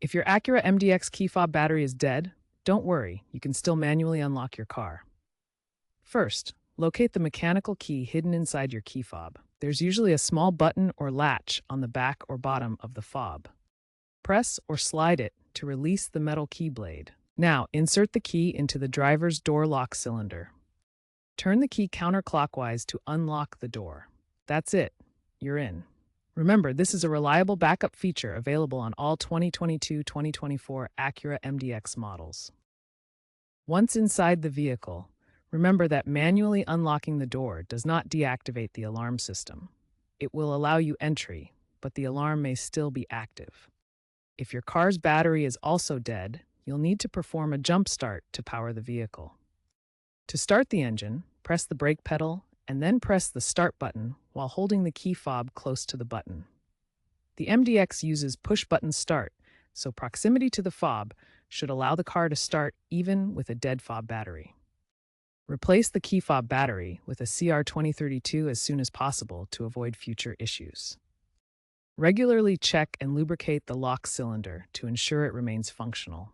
If your Acura MDX key fob battery is dead, don't worry, you can still manually unlock your car. First, locate the mechanical key hidden inside your key fob. There's usually a small button or latch on the back or bottom of the fob. Press or slide it to release the metal key blade. Now, insert the key into the driver's door lock cylinder. Turn the key counterclockwise to unlock the door. That's it. You're in. Remember, this is a reliable backup feature available on all 2022-2024 Acura MDX models. Once inside the vehicle, remember that manually unlocking the door does not deactivate the alarm system. It will allow you entry, but the alarm may still be active. If your car's battery is also dead, you'll need to perform a jump start to power the vehicle. To start the engine, press the brake pedal and then press the start button while holding the key fob close to the button. The MDX uses push-button start, so proximity to the fob should allow the car to start even with a dead fob battery. Replace the key fob battery with a CR2032 as soon as possible to avoid future issues. Regularly check and lubricate the lock cylinder to ensure it remains functional.